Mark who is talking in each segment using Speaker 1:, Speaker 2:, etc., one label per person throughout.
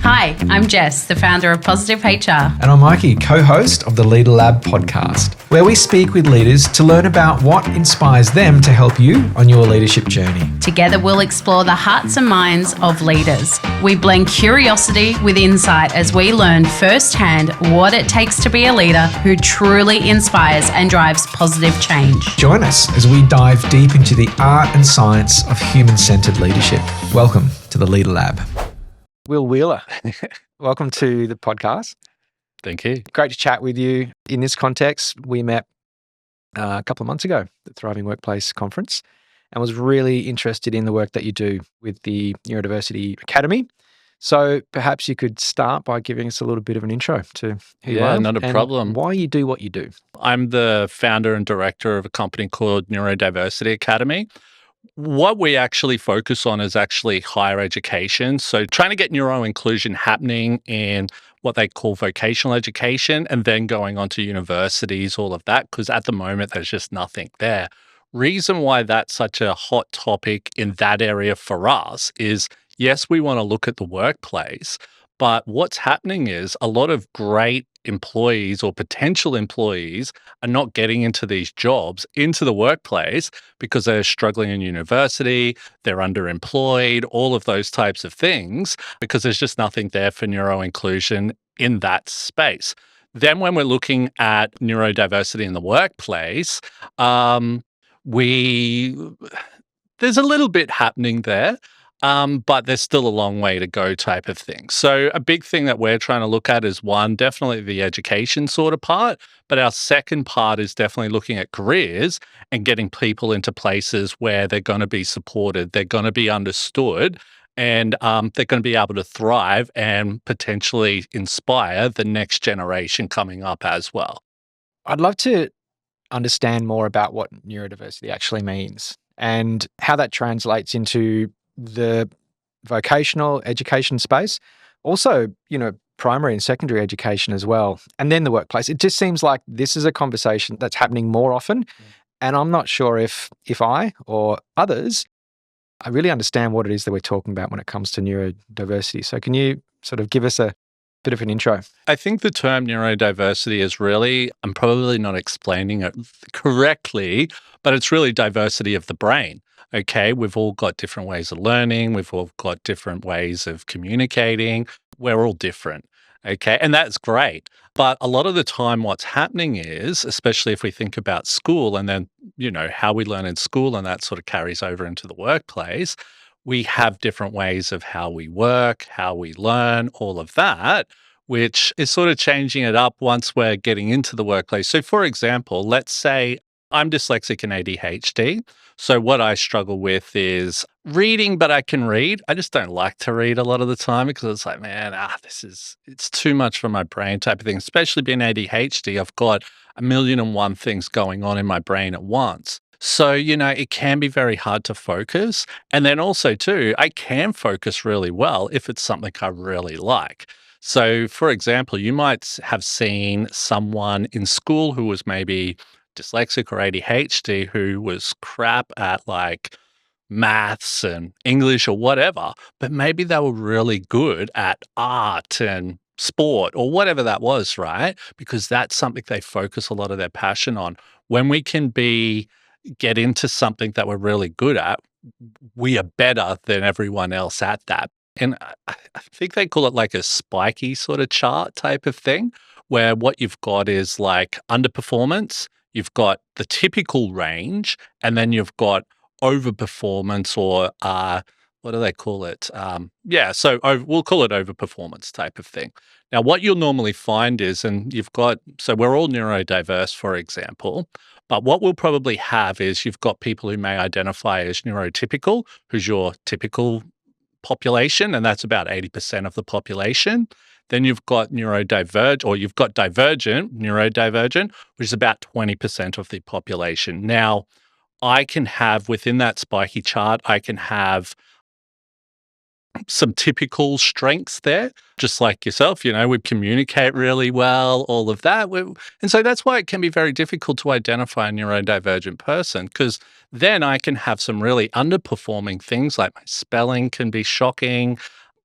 Speaker 1: Hi, I'm Jess, the founder of Positive HR.
Speaker 2: And I'm Mikey, co-host of the Leadr Lab podcast, where we speak with leaders to learn about what inspires them to help you on your leadership journey.
Speaker 1: Together, we'll explore the hearts and minds of leaders. We blend curiosity with insight as we learn firsthand what it takes to be a leader who truly inspires and drives positive change.
Speaker 2: Join us as we dive deep into the art and science of human-centered leadership. Welcome to the Leadr Lab. Will Wheeler, welcome to the podcast.
Speaker 3: Thank you.
Speaker 2: Great to chat with you. In this context, we met a couple of months ago at the Thriving Workplace Conference and was really interested in the work that you do with the Neurodiversity Academy. So perhaps you could start by giving us a little bit of an intro to who you are.
Speaker 3: Yeah, not a problem.
Speaker 2: Why you do what you do.
Speaker 3: I'm the founder and director of a company called Neurodiversity Academy. What we actually focus on is actually higher education. So trying to get neuro-inclusion happening in what they call vocational education and then going on to universities, all of that, because at the moment there's just nothing there. Reason why that's such a hot topic in that area for us is, yes, we want to look at the workplace, but what's happening is a lot of great employees or potential employees are not getting into these jobs, into the workplace, because they're struggling in university, they're underemployed, all of those types of things, because there's just nothing there for neuro-inclusion in that space. Then when we're looking at neurodiversity in the workplace, there's a little bit happening there. But there's still a long way to go type of thing. So a big thing that we're trying to look at is one, definitely the education sort of part. But our second part is definitely looking at careers and getting people into places where they're going to be supported, they're going to be understood, and they're going to be able to thrive and potentially inspire the next generation coming up as well.
Speaker 2: I'd love to understand more about what neurodiversity actually means and how that translates into the vocational education space, also, primary and secondary education as well, and then the workplace. It just seems like this is a conversation that's happening more often, and I'm not sure if I or others, I really understand what it is that we're talking about when it comes to neurodiversity. So can you sort of give us a bit of an intro?
Speaker 3: I think the term neurodiversity is really, I'm probably not explaining it correctly, but it's really diversity of the brain. Okay, we've all got different ways of learning. We've all got different ways of communicating. We're all different. Okay, and that's great. But a lot of the time what's happening is, especially if we think about school and then, how we learn in school and that sort of carries over into the workplace, we have different ways of how we work, how we learn, all of that, which is sort of changing it up once we're getting into the workplace. So for example, let's say I'm dyslexic and ADHD. So what I struggle with is reading, but I can read. I just don't like to read a lot of the time because it's like, man, it's too much for my brain type of thing. Especially being ADHD, I've got 1,000,001 things going on in my brain at once. So, it can be very hard to focus. And then also too, I can focus really well if it's something I really like. So for example, you might have seen someone in school who was maybe dyslexic or ADHD who was crap at like maths and English or whatever, but maybe they were really good at art and sport or whatever that was, right? Because that's something they focus a lot of their passion on. When we can get into something that we're really good at, we are better than everyone else at that. And I think they call it like a spiky sort of chart type of thing, where what you've got is like underperformance, you've got the typical range, and then you've got overperformance or what do they call it? We'll call it overperformance type of thing. Now, what you'll normally find is, so we're all neurodiverse, for example, but what we'll probably have is you've got people who may identify as neurotypical, who's your typical population, and that's about 80% of the population. Then you've got neurodivergent, which is about 20% of the population. Now, I can have within that spiky chart, I can have some typical strengths there, just like yourself. We communicate really well, all of that. And so that's why it can be very difficult to identify a neurodivergent person, because then I can have some really underperforming things, like my spelling can be shocking,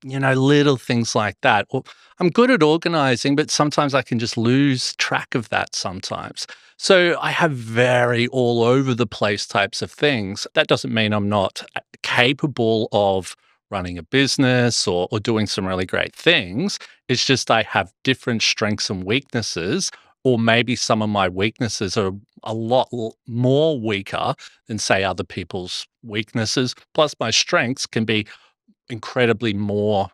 Speaker 3: little things like that. Or I'm good at organizing, but sometimes I can just lose track of that sometimes. So I have very all over the place types of things. That doesn't mean I'm not capable of running a business or doing some really great things. It's just I have different strengths and weaknesses, or maybe some of my weaknesses are a lot more weaker than, say, other people's weaknesses. Plus, my strengths can be incredibly more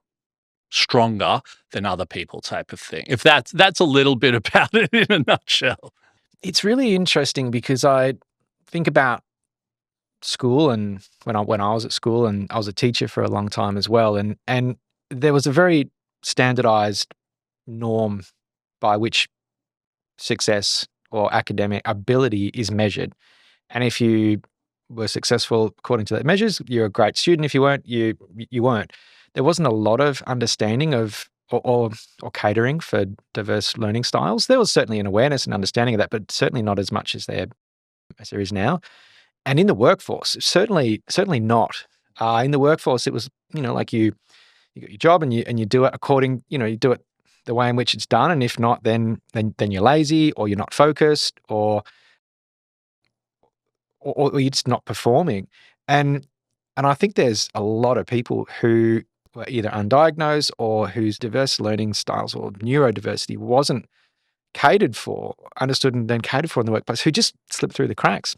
Speaker 3: stronger than other people, type of thing. If that's a little bit about it in a nutshell.
Speaker 2: It's really interesting because I think about school, and when I was at school, and I was a teacher for a long time as well, and there was a very standardized norm by which success or academic ability is measured. And if you were successful according to that measures, you're a great student. If you weren't, you weren't. There wasn't a lot of understanding of or catering for diverse learning styles. There was certainly an awareness and understanding of that, but certainly not as much as there is now. And in the workforce, certainly not. In the workforce, it was like you got your job and you do it according, you do it the way in which it's done, and if not, then you're lazy, or you're not focused, or you're just not performing. And I think there's a lot of people who were either undiagnosed or whose diverse learning styles or neurodiversity wasn't catered for, understood and then catered for in the workplace, who just slipped through the cracks.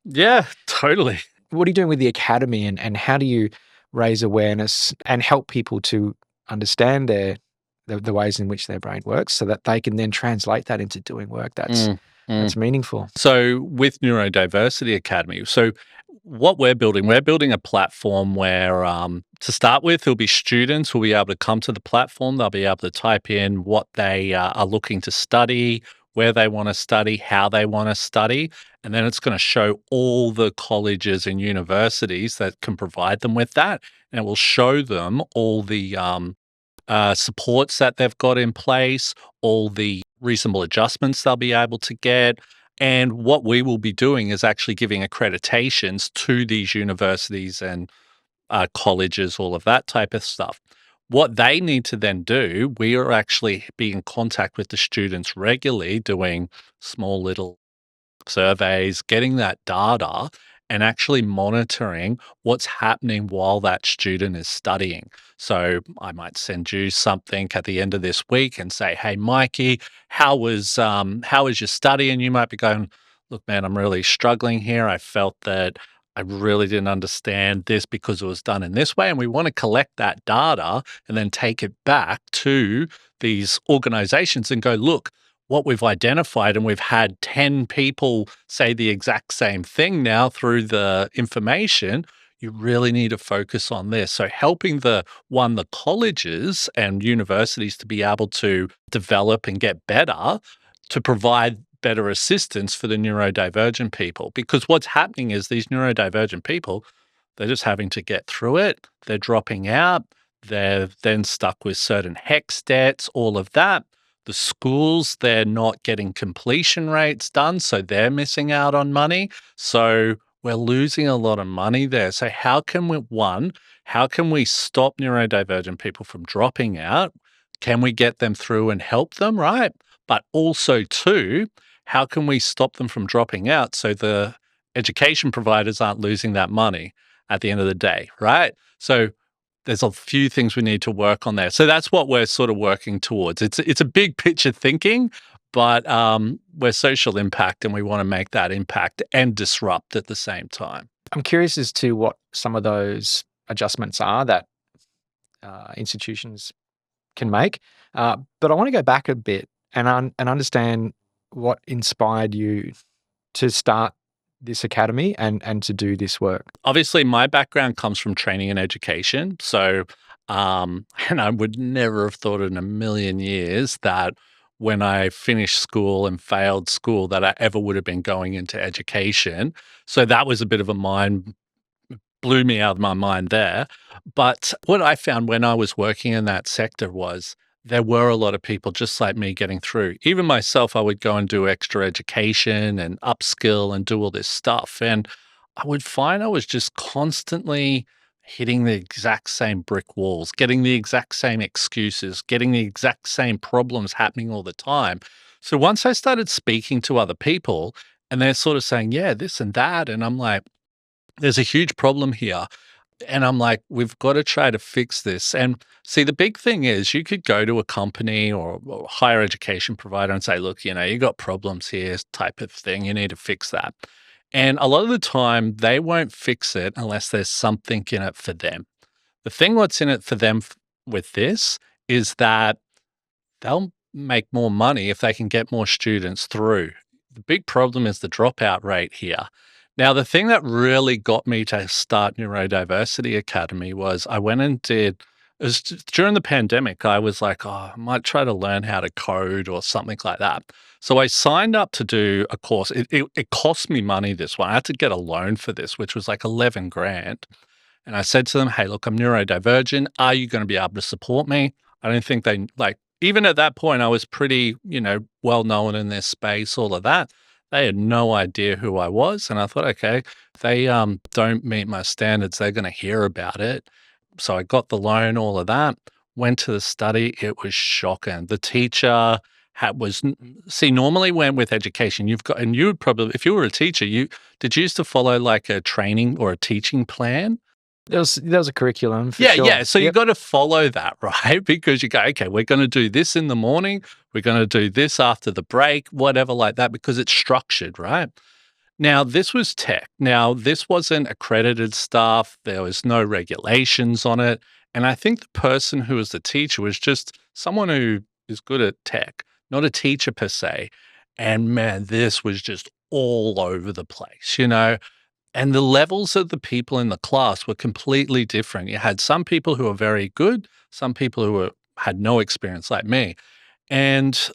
Speaker 3: Yeah, totally.
Speaker 2: What are you doing with the academy, and how do you raise awareness and help people to understand the ways in which their brain works, so that they can then translate that into doing work that's meaningful?
Speaker 3: So with Neurodiversity Academy, what we're building a platform where, to start with, there'll be students who'll be able to come to the platform. They'll be able to type in what they are looking to study, where they want to study, how they want to study, and then it's going to show all the colleges and universities that can provide them with that, and it will show them all the supports that they've got in place, all the reasonable adjustments they'll be able to get. And what we will be doing is actually giving accreditations to these universities and colleges, all of that type of stuff. What they need to then do, we are actually be in contact with the students regularly, doing small little surveys, getting that data, and actually monitoring what's happening while that student is studying. So I might send you something at the end of this week and say, "Hey, Mikey, how was your study?" And you might be going, "Look, man, I'm really struggling here. I felt that I really didn't understand this because it was done in this way." And we want to collect that data and then take it back to these organizations and go, "Look, what we've identified," and we've had 10 people say the exact same thing now through the information. You really need to focus on this. So helping the colleges and universities to be able to develop and get better, to provide better assistance for the neurodivergent people. Because what's happening is these neurodivergent people, they're just having to get through it. They're dropping out. They're then stuck with certain HECS debts, all of that. The schools, they're not getting completion rates done, so they're missing out on money. So we're losing a lot of money there. So how can we stop neurodivergent people from dropping out? Can we get them through and help them, right? But also, too, how can we stop them from dropping out so the education providers aren't losing that money at the end of the day, right? So there's a few things we need to work on there. So that's what we're sort of working towards. It's a big picture thinking, but we're social impact, and we want to make that impact and disrupt at the same time.
Speaker 2: I'm curious as to what some of those adjustments are that institutions can make. But I want to go back a bit and understand what inspired you to start this academy and to do this work.
Speaker 3: Obviously, my background comes from training and education. So, and I would never have thought in a million years that when I finished school and failed school that I ever would have been going into education. So that was a bit of a blew me out of my mind there. But what I found when I was working in that sector was there were a lot of people just like me getting through. Even myself, I would go and do extra education and upskill and do all this stuff. And I would find I was just constantly hitting the exact same brick walls, getting the exact same excuses, getting the exact same problems happening all the time. So once I started speaking to other people and they're sort of saying, yeah, this and that, and I'm like, there's a huge problem here. And I'm like, we've got to try to fix this. And see, the big thing is you could go to a company or a higher education provider and say, look, you got problems here, type of thing. You need to fix that. And a lot of the time, they won't fix it unless there's something in it for them. The thing what's in it for them with this is that they'll make more money if they can get more students through. The big problem is the dropout rate here. Now, the thing that really got me to start Neurodiversity Academy was I went and did, it was during the pandemic, I was like, oh, I might try to learn how to code or something like that. So I signed up to do a course. It cost me money, this one. I had to get a loan for this, which was like 11 grand. And I said to them, hey, look, I'm neurodivergent. Are you going to be able to support me? I don't think they even at that point, I was pretty, well known in this space, all of that. They had no idea who I was. And I thought, okay, if they don't meet my standards, they're going to hear about it. So I got the loan, all of that, went to the study. It was shocking. The teacher normally when with education, and you would probably, if you were a teacher, did you used to follow like a training or a teaching plan?
Speaker 2: There was a curriculum for
Speaker 3: Yeah,
Speaker 2: sure.
Speaker 3: yeah. So you got to follow that, right? Because you go, okay, we're going to do this in the morning. We're going to do this after the break, whatever like that, because it's structured, right? Now, this was tech. Now, this wasn't accredited stuff. There was no regulations on it. And I think the person who was the teacher was just someone who is good at tech, not a teacher per se. And man, this was just all over the place, And the levels of the people in the class were completely different. You had some people who were very good, some people who had no experience like me. And,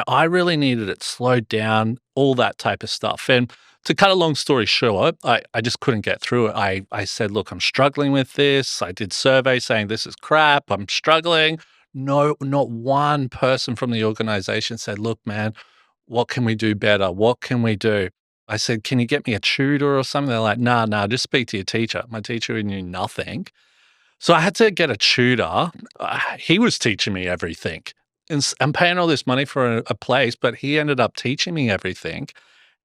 Speaker 3: I really needed it slowed down, all that type of stuff. And to cut a long story short, I just couldn't get through it. I said, look, I'm struggling with this. I did surveys saying this is crap. I'm struggling. No, not one person from the organization said, look, man, what can we do better? What can we do? I said, can you get me a tutor or something? They're like, nah, just speak to your teacher. My teacher knew nothing. So I had to get a tutor. He was teaching me everything. And I'm paying all this money for a place, but he ended up teaching me everything.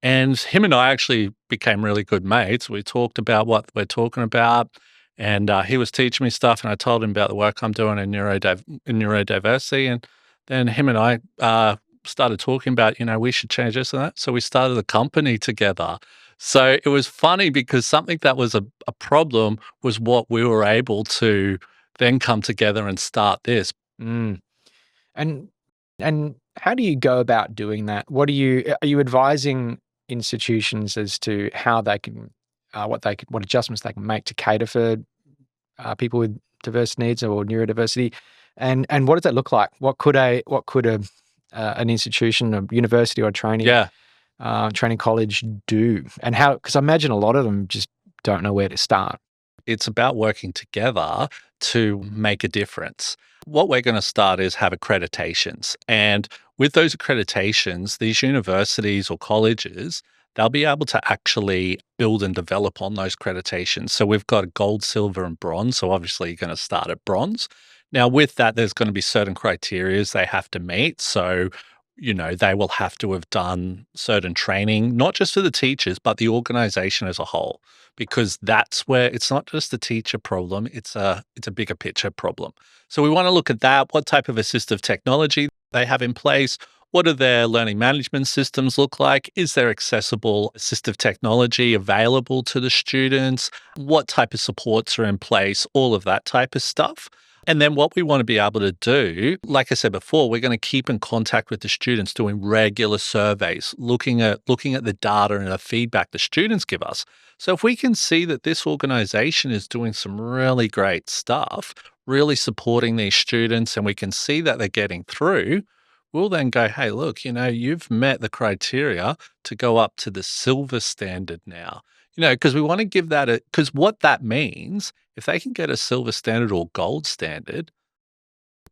Speaker 3: And him and I actually became really good mates. We talked about what we're talking about. And he was teaching me stuff, and I told him about the work I'm doing in neurodiversity. And then him and I started talking about, we should change this and that. So we started a company together. So it was funny because something that was a problem was what we were able to then come together and start this.
Speaker 2: Mm. And how do you go about doing that? Are you advising institutions as to how they can, what adjustments they can make to cater for people with diverse needs or neurodiversity, and what does that look like? What could an institution, a university or a training college do, and how? Because I imagine a lot of them just don't know where to start.
Speaker 3: It's about working together to make a difference. What we're going to start is have accreditations. And with those accreditations, these universities or colleges, they'll be able to actually build and develop on those accreditations. So we've got gold, silver, and bronze. So obviously you're going to start at bronze. Now with that, there's going to be certain criteria they have to meet. So, they will have to have done certain training, not just for the teachers, but the organization as a whole, because that's where it's not just a teacher problem, it's a bigger picture problem. So we want to look at that, what type of assistive technology they have in place, what do their learning management systems look like, is there accessible assistive technology available to the students, what type of supports are in place, all of that type of stuff. And then what we want to be able to do, like I said before, we're going to keep in contact with the students, doing regular surveys, looking at the data and the feedback the students give us. So if we can see that this organization is doing some really great stuff, really supporting these students, and we can see that they're getting through, we'll then go, hey, look, you've met the criteria to go up to the silver standard now. Because we want to give that because what that means, if they can get a silver standard or gold standard,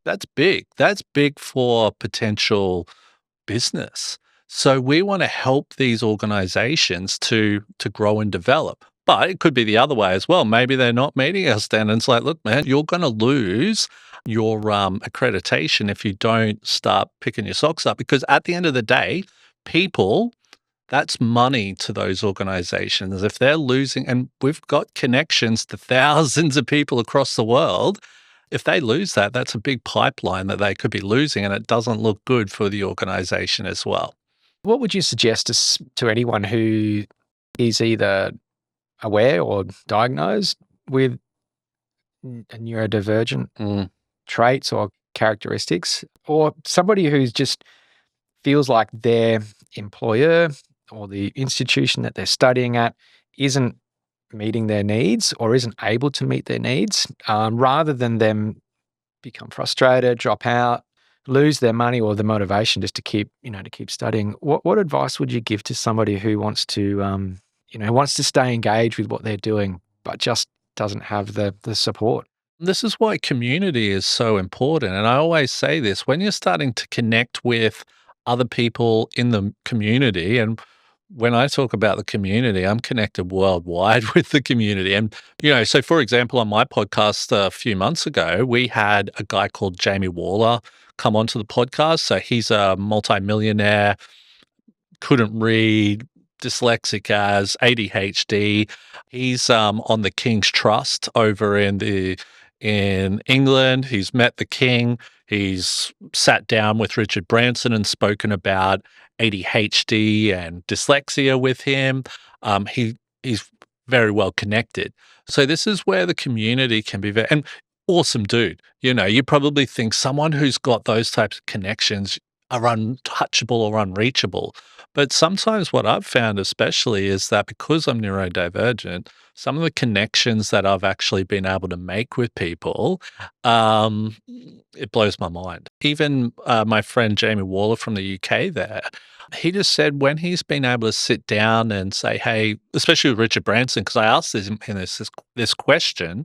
Speaker 3: that's big. That's big for potential business. So we want to help these organizations to grow and develop. But it could be the other way as well. Maybe they're not meeting our standards. Like, look, man, you're going to lose your accreditation if you don't start picking your socks up. Because at the end of the day, people, that's money to those organizations. If they're losing, and we've got connections to thousands of people across the world, if they lose that, that's a big pipeline that they could be losing, and it doesn't look good for the organization as well.
Speaker 2: What would you suggest to anyone who is either aware or diagnosed with a neurodivergent traits or characteristics, or somebody who's just feels like their employer or the institution that they're studying at isn't meeting their needs or isn't able to meet their needs, rather than them become frustrated, drop out, lose their money or the motivation just to keep studying? What advice would you give to somebody who wants to wants to stay engaged with what they're doing but just doesn't have the support?
Speaker 3: This is why community is so important. And I always say this, when you're starting to connect with other people in the community, and when I talk about the community, I'm connected worldwide with the community. And, so for example, on my podcast a few months ago, we had a guy called Jamie Waller come onto the podcast. So he's a multimillionaire, couldn't read, dyslexic, has ADHD. He's on the King's Trust over in England. He's met the King. He's sat down with Richard Branson and spoken about ADHD and dyslexia with him. He's very well connected. So this is where the community can be and awesome dude. You probably think someone who's got those types of connections are untouchable or unreachable. But sometimes what I've found especially is that because I'm neurodivergent, some of the connections that I've actually been able to make with people, it blows my mind. Even my friend Jamie Waller from the UK there, he just said when he's been able to sit down and say, hey, especially with Richard Branson, because I asked him this question,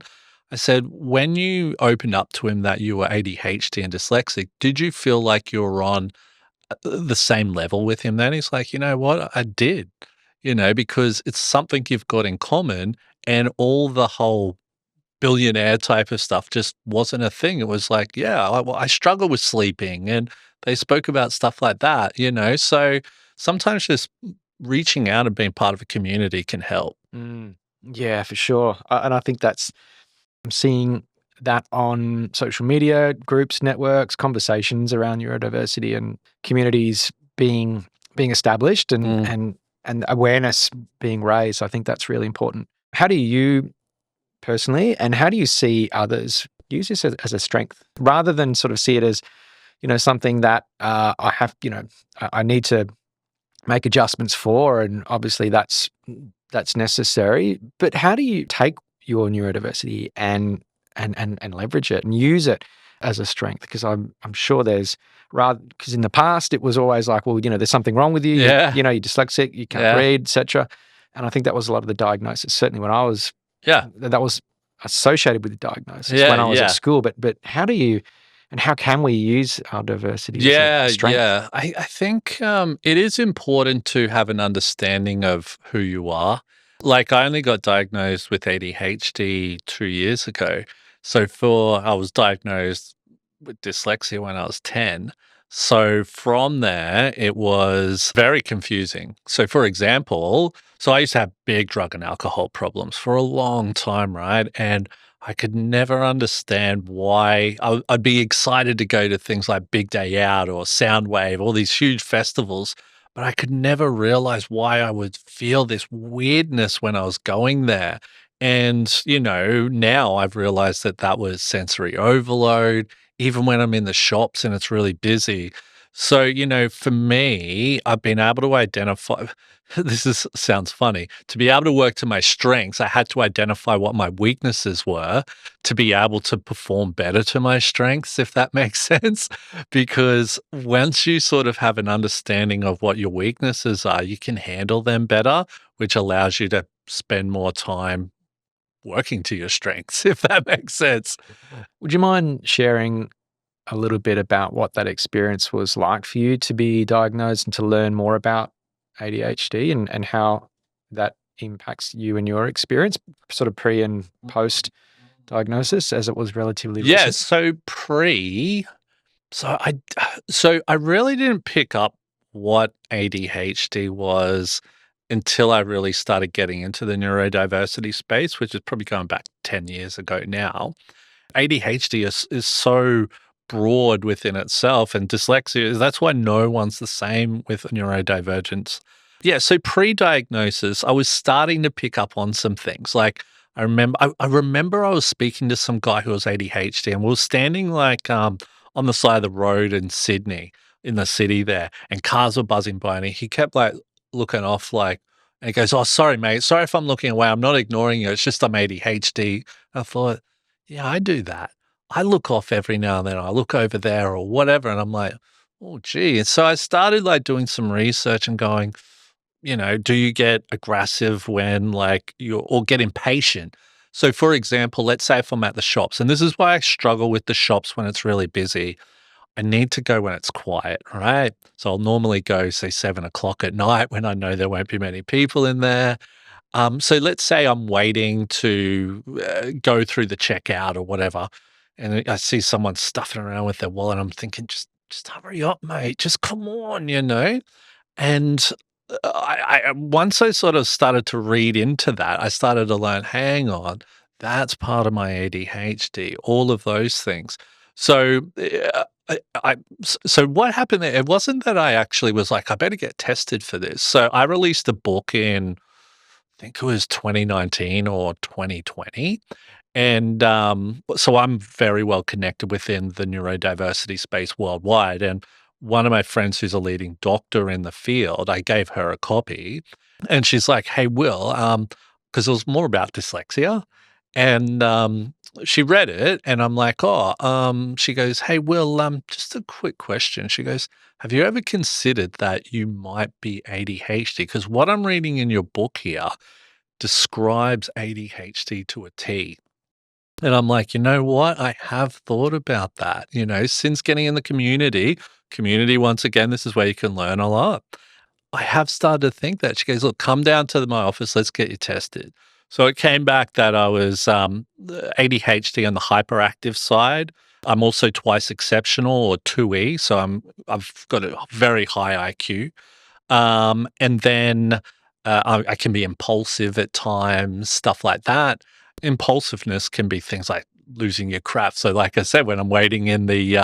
Speaker 3: I said, when you opened up to him that you were ADHD and dyslexic, did you feel like you were on the same level with him then? He's like, you know what? I did, because it's something you've got in common, and all the whole billionaire type of stuff just wasn't a thing. It was like, yeah, I struggle with sleeping, and they spoke about stuff like that, So sometimes just reaching out and being part of a community can help.
Speaker 2: Yeah, for sure. And I think I'm seeing that on social media, groups, networks, conversations around neurodiversity and communities being established and awareness being raised. I think that's really important. How do you personally, and how do you see others use this as a strength rather than sort of see it as, something that I need to make adjustments for, and obviously that's necessary. But how do you take your neurodiversity and leverage it and use it as a strength? Because I'm sure because in the past it was always like, well, there's something wrong with you.
Speaker 3: Yeah.
Speaker 2: You're dyslexic, you can't read, etc. And I think that was a lot of the diagnosis. Certainly when I was, that was associated with the diagnosis when I was at school. But how do you, and how can we use our diversity as a strength?
Speaker 3: Yeah. I think it is important to have an understanding of who you are. Like, I only got diagnosed with ADHD 2 years ago. So I was diagnosed with dyslexia when I was 10. So from there, it was very confusing. So for example, I used to have big drug and alcohol problems for a long time, right? And I could never understand why I'd be excited to go to things like Big Day Out or Soundwave, all these huge festivals, but I could never realize why I would feel this weirdness when I was going there. And, now I've realized that was sensory overload, even when I'm in the shops and it's really busy. So, for me, I've been able to identify, sounds funny, to be able to work to my strengths, I had to identify what my weaknesses were to be able to perform better to my strengths, if that makes sense. Because once you sort of have an understanding of what your weaknesses are, you can handle them better, which allows you to spend more time working to your strengths, if that makes sense.
Speaker 2: Would you mind sharing a little bit about what that experience was like for you to be diagnosed and to learn more about ADHD and how that impacts you and your experience, sort of pre and post diagnosis, as it was relatively
Speaker 3: Yeah,
Speaker 2: recent?
Speaker 3: so I really didn't pick up what ADHD was until I really started getting into the neurodiversity space, which is probably going back 10 years ago now. ADHD is so broad within itself, and dyslexia, that's why no one's the same with neurodivergence. Yeah, so pre-diagnosis, I was starting to pick up on some things. Like I remember I was speaking to some guy who was ADHD, and we were standing like on the side of the road in Sydney, in the city there, and cars were buzzing by, and he kept like looking off like, and he goes, "Oh, sorry, mate. Sorry if I'm looking away. I'm not ignoring you. It's just I'm ADHD." I thought, yeah, I do that. I look off every now and then. I look over there or whatever, and I'm like, oh, gee. And so I started like doing some research and going, do you get aggressive when like you or get impatient? So, for example, let's say if I'm at the shops, and this is why I struggle with the shops when it's really busy. I need to go when it's quiet, right? So I'll normally go, say, 7 o'clock at night when I know there won't be many people in there. So let's say I'm waiting to go through the checkout or whatever, and I see someone stuffing around with their wallet. I'm thinking, just hurry up, mate. Just come on. And once I sort of started to read into that, I started to learn, hang on, that's part of my ADHD, all of those things. So, so what happened there? It wasn't that I actually was like, I better get tested for this. So I released a book in, I think it was 2019 or 2020. And so I'm very well connected within the neurodiversity space worldwide. And one of my friends who's a leading doctor in the field, I gave her a copy and she's like, "Hey, Will," because it was more about dyslexia. And she read it and I'm like, "Oh," she goes, "Hey, Will, just a quick question." She goes, "Have you ever considered that you might be ADHD? Because what I'm reading in your book here describes ADHD to a T." And I'm like, you know what? I have thought about that, since getting in the community, once again, this is where you can learn a lot. I have started to think that. She goes, "Look, come down to my office. Let's get you tested." So it came back that I was the ADHD on the hyperactive side. I'm also twice exceptional or 2E. So I've got a very high IQ. And then I can be impulsive at times, stuff like that. Impulsiveness can be things like losing your crap. So, like I said, when I'm waiting in the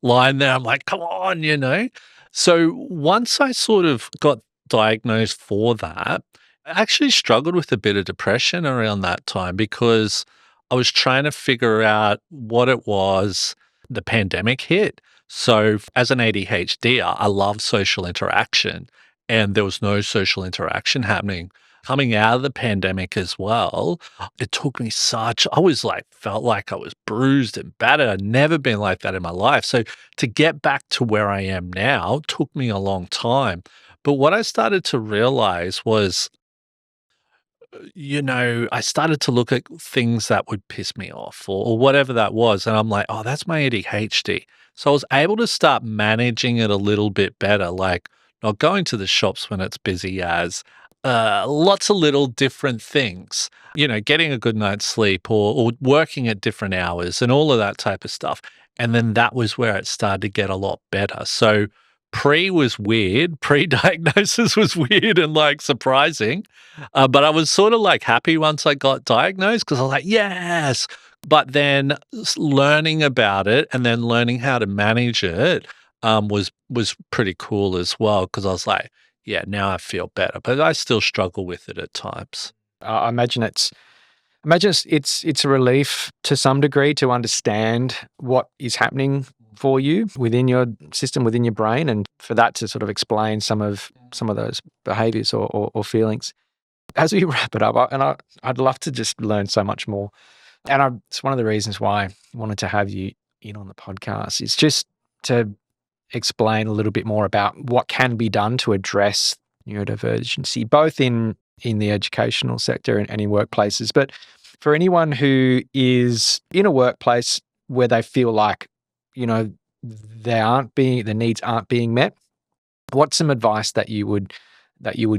Speaker 3: line there, I'm like, come on. So, once I sort of got diagnosed for that, I actually struggled with a bit of depression around that time because I was trying to figure out what it was the pandemic hit. So, as an ADHD, I love social interaction and there was no social interaction happening. Coming out of the pandemic as well, it took me I was like, felt like I was bruised and battered. I'd never been like that in my life. So to get back to where I am now took me a long time. But what I started to realize was, I started to look at things that would piss me off or whatever that was. And I'm like, oh, that's my ADHD. So I was able to start managing it a little bit better, like not going to the shops when it's busy as lots of little different things, getting a good night's sleep or working at different hours and all of that type of stuff. And then that was where it started to get a lot better. So pre was weird, pre-diagnosis was weird and like surprising. But I was sort of like happy once I got diagnosed because I was like, yes. But then learning about it and then learning how to manage it was pretty cool as well because I was like, yeah, now I feel better, but I still struggle with it at times.
Speaker 2: I imagine it's a relief to some degree to understand what is happening for you within your system, within your brain, and for that to sort of explain some of those behaviors or feelings. As we wrap it up, I'd love to just learn so much more. And it's one of the reasons why I wanted to have you in on the podcast. It's just to explain a little bit more about what can be done to address neurodivergency, both in the educational sector and in workplaces. But for anyone who is in a workplace where they feel like, their needs aren't being met, what's some advice that you would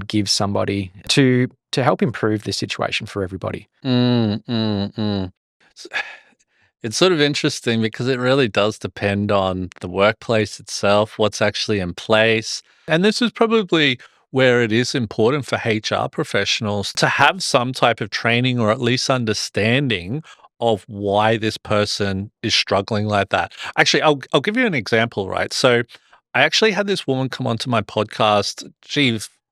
Speaker 2: give somebody to help improve the situation for everybody?
Speaker 3: S- It's sort of interesting because it really does depend on the workplace itself, what's actually in place. And this is probably where it is important for HR professionals to have some type of training or at least understanding of why this person is struggling like that. Actually, I'll give you an example, right? So I actually had this woman come onto my podcast,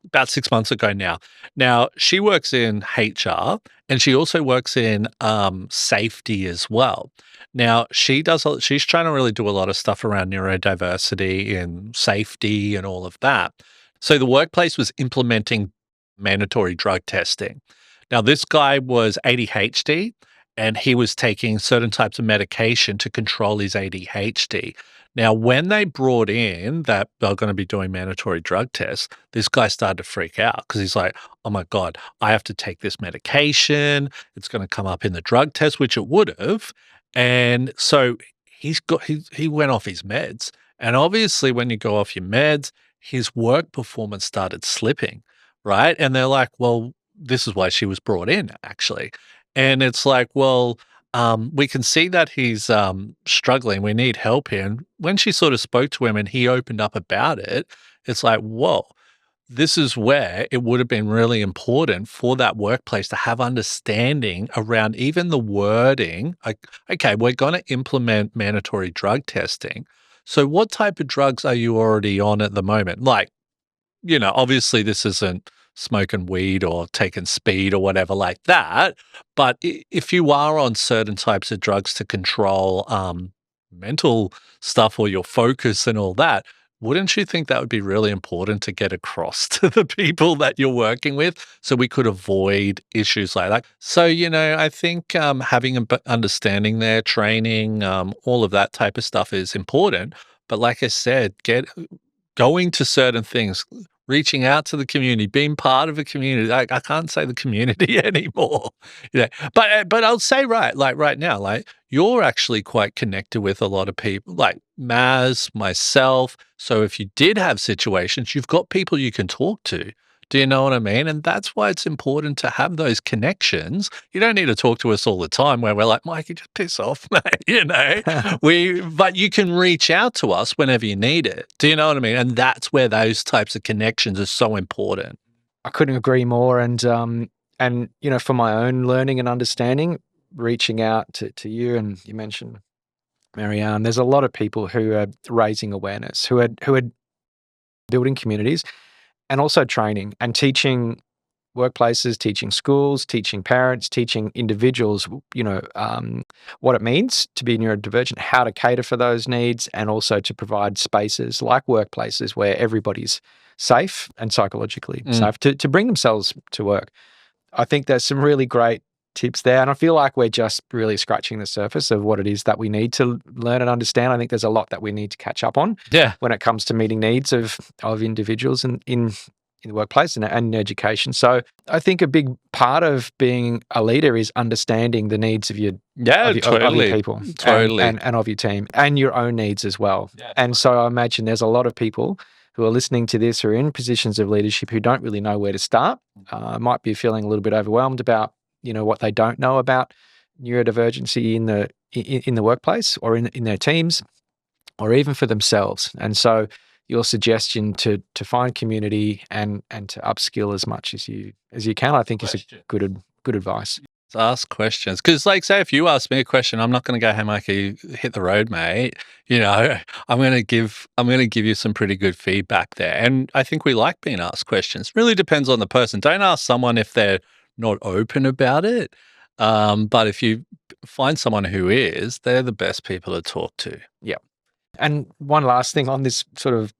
Speaker 3: about 6 months ago now. Now, she works in HR and she also works in safety as well. Now, she's trying to really do a lot of stuff around neurodiversity and safety and all of that. So the workplace was implementing mandatory drug testing. Now, this guy was ADHD and he was taking certain types of medication to control his ADHD. Now, when they brought in that they're going to be doing mandatory drug tests, this guy started to freak out because he's like, oh my God, I have to take this medication. It's going to come up in the drug test, which it would have. And so he went off his meds. And obviously, when you go off your meds, his work performance started slipping, right? And they're like, well, this is why she was brought in, actually. And it's like, well, we can see that he's struggling. We need help here. And when she sort of spoke to him and he opened up about it, it's like, whoa, this is where it would have been really important for that workplace to have understanding around even the wording. Like, okay, we're going to implement mandatory drug testing. So what type of drugs are you already on at the moment? Like, obviously this isn't smoking weed or taking speed or whatever like that. But if you are on certain types of drugs to control mental stuff or your focus and all that, wouldn't you think that would be really important to get across to the people that you're working with so we could avoid issues like that? So, I think having an understanding there, training, all of that type of stuff is important. But like I said, going to certain things, reaching out to the community, being part of a community. Like, I can't say the community anymore. But I'll say right now, like you're actually quite connected with a lot of people, like Maz, myself. So if you did have situations, you've got people you can talk to. Do you know what I mean? And that's why it's important to have those connections. You don't need to talk to us all the time where we're like, Mikey, just piss off, mate. But you can reach out to us whenever you need it. Do you know what I mean? And that's where those types of connections are so important.
Speaker 2: I couldn't agree more. And for my own learning and understanding, reaching out to you, and you mentioned Marianne, there's a lot of people who are raising awareness, who are building communities, and also training and teaching workplaces, teaching schools, teaching parents, teaching individuals, what it means to be neurodivergent, how to cater for those needs, and also to provide spaces like workplaces where everybody's safe and psychologically safe to bring themselves to work. I think there's some really great tips there. And I feel like we're just really scratching the surface of what it is that we need to learn and understand. I think there's a lot that we need to catch up on when it comes to meeting needs of individuals in the workplace and in education. So I think a big part of being a leader is understanding the needs of your people and of your team and your own needs as well. And so I imagine there's a lot of people who are listening to this who are in positions of leadership who don't really know where to start, might be feeling a little bit overwhelmed about what they don't know about neurodivergency in the workplace or in their teams or even for themselves. And so your suggestion to find community and to upskill as much as you can, I think is a good advice.
Speaker 3: Ask questions, because like, say if you ask me a question, I'm not going to go, hey Mikey, hit the road, mate. I'm going to give you some pretty good feedback there. And I think we like being asked questions. Really depends on the person. Don't ask someone if they're not open about it. But if you find someone who is, they're the best people to talk to.
Speaker 2: Yeah. And one last thing on this sort of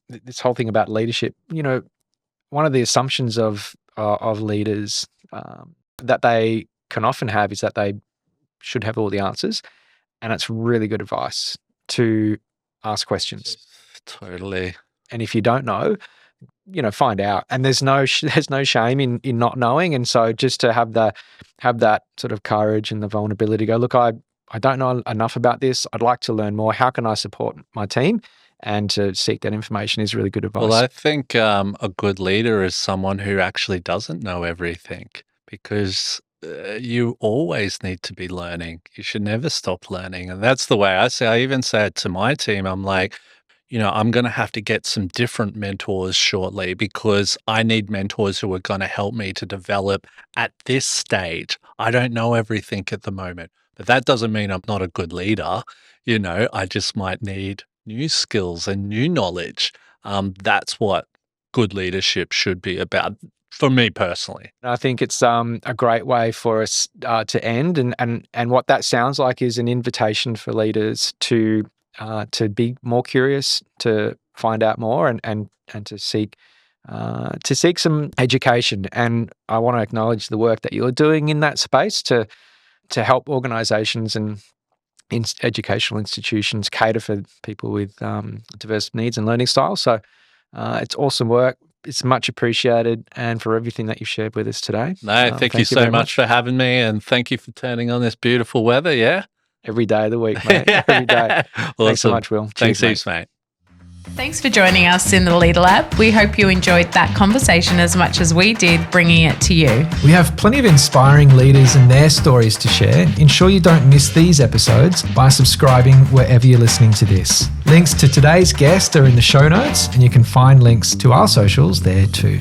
Speaker 2: this whole thing about leadership, one of the assumptions of leaders that they can often have is that they should have all the answers. And it's really good advice to ask questions.
Speaker 3: Totally.
Speaker 2: And if you don't know, find out. And there's no shame in not knowing. And so just to have that sort of courage and the vulnerability to go, look, I don't know enough about this. I'd like to learn more. How can I support my team? And to seek that information is really good advice.
Speaker 3: Well, I think a good leader is someone who actually doesn't know everything, because you always need to be learning. You should never stop learning. And that's the way I say. I even say it to my team. I'm like, I'm going to have to get some different mentors shortly, because I need mentors who are going to help me to develop at this stage. I don't know everything at the moment, but that doesn't mean I'm not a good leader. I just might need new skills and new knowledge. That's what good leadership should be about, for me personally.
Speaker 2: I think it's a great way for us to end, and what that sounds like is an invitation for leaders to be more curious, to find out more, and to seek some education. And I want to acknowledge the work that you're doing in that space to help organisations and educational institutions cater for people with diverse needs and learning styles. So it's awesome work. It's much appreciated, and for everything that you've shared with us today.
Speaker 3: No, thank you so much for having me, and thank you for turning on this beautiful weather. Yeah.
Speaker 2: Every day of the week, mate. Every day.
Speaker 3: Awesome.
Speaker 2: Thanks so much, Will.
Speaker 3: Thanks
Speaker 2: Cheers,
Speaker 3: heaps, mate.
Speaker 1: Thanks for joining us in the Leadr Lab. We hope you enjoyed that conversation as much as we did bringing it to you.
Speaker 4: We have plenty of inspiring leaders and their stories to share. Ensure you don't miss these episodes by subscribing wherever you're listening to this. Links to today's guest are in the show notes, and you can find links to our socials there too.